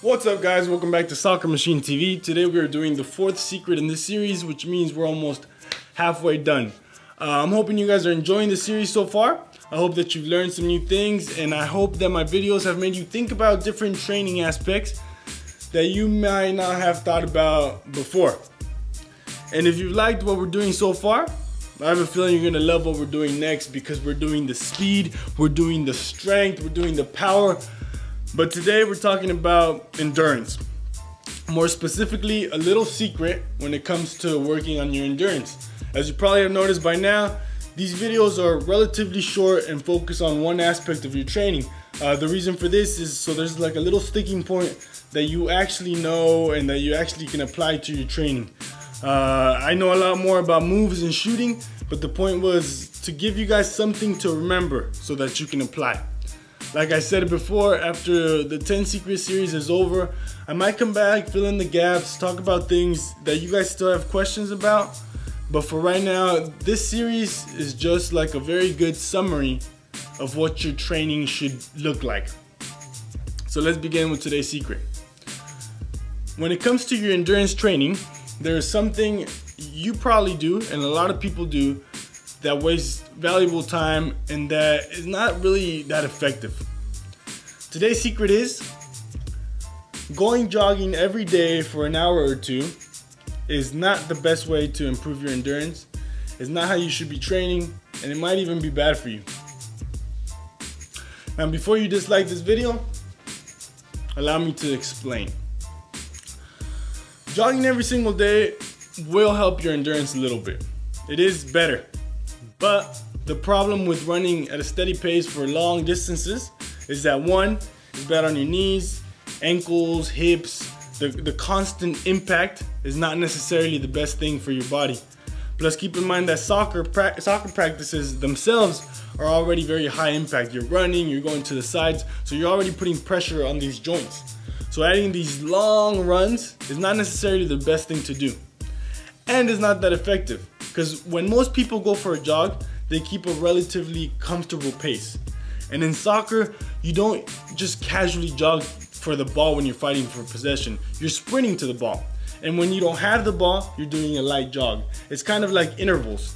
What's up guys, welcome back to Soccer Machine TV. Today we are doing the fourth secret in this series, which means we're almost halfway done. I'm hoping you guys are enjoying the series so far. I hope that you've learned some new things, and I hope that my videos have made you think about different training aspects that you might not have thought about before. And if you've liked what we're doing so far, I have a feeling you're gonna love what we're doing next, because we're doing the speed, we're doing the strength, we're doing the power. But today we're talking about endurance. More specifically, a little secret when it comes to working on your endurance. As you probably have noticed by now, these videos are relatively short and focus on one aspect of your training. The reason for this is so there's like a little sticking point that you actually know and that you actually can apply to your training. I know a lot more about moves and shooting, but the point was to give you guys something to remember so that you can apply. Like I said before, after the 10 secret series is over, I might come back, fill in the gaps, talk about things that you guys still have questions about. But for right now, this series is just like a very good summary of what your training should look like. So let's begin with today's secret. When it comes to your endurance training, there is something you probably do and a lot of people do that wastes valuable time and that is not really that effective. Today's secret is going jogging every day for an hour or two is not the best way to improve your endurance. It's not how you should be training, and it might even be bad for you. Now, before you dislike this video, allow me to explain. Jogging every single day will help your endurance a little bit. It is better. But the problem with running at a steady pace for long distances is that one, it's bad on your knees, ankles, hips. The constant impact is not necessarily the best thing for your body. Plus, keep in mind that soccer practices themselves are already very high impact. You're running, you're going to the sides, so you're already putting pressure on these joints. So adding these long runs is not necessarily the best thing to do. And it's not that effective. Because when most people go for a jog, they keep a relatively comfortable pace. And in soccer, you don't just casually jog for the ball when you're fighting for possession. You're sprinting to the ball. And when you don't have the ball, you're doing a light jog. It's kind of like intervals.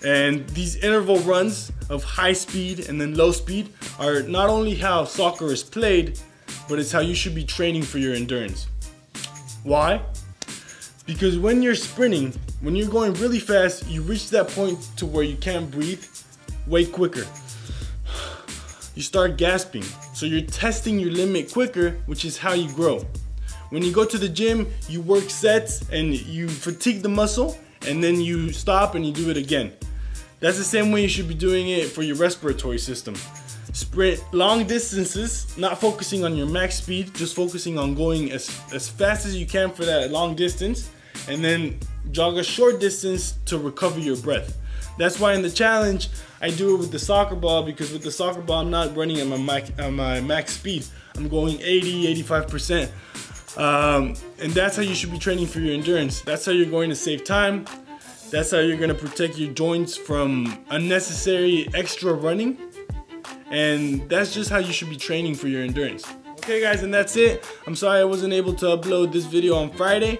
And these interval runs of high speed and then low speed are not only how soccer is played, but it's how you should be training for your endurance. Why? Because when you're sprinting, when you're going really fast, you reach that point to where you can't breathe way quicker. You start gasping. So you're testing your limit quicker, which is how you grow. When you go to the gym, you work sets and you fatigue the muscle, and then you stop and you do it again. That's the same way you should be doing it for your respiratory system. Sprint long distances, not focusing on your max speed, just focusing on going as fast as you can for that long distance, and then jog a short distance to recover your breath. That's why in the challenge, I do it with the soccer ball, because with the soccer ball, I'm not running at my max speed. I'm going 80, 85%. And that's how you should be training for your endurance. That's how you're going to save time. That's how you're gonna protect your joints from unnecessary extra running. And that's just how you should be training for your endurance. Okay guys, and that's it. I'm sorry I wasn't able to upload this video on Friday.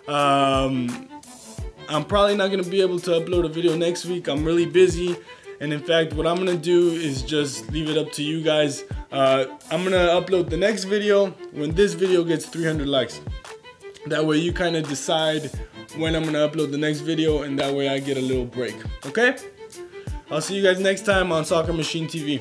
I'm probably not gonna be able to upload a video next week. I'm really busy. And in fact, what I'm gonna do is just leave it up to you guys. I'm gonna upload the next video when this video gets 300 likes. That way you kind of decide when I'm gonna upload the next video, and that way I get a little break, okay? I'll see you guys next time on Soccer Machine TV.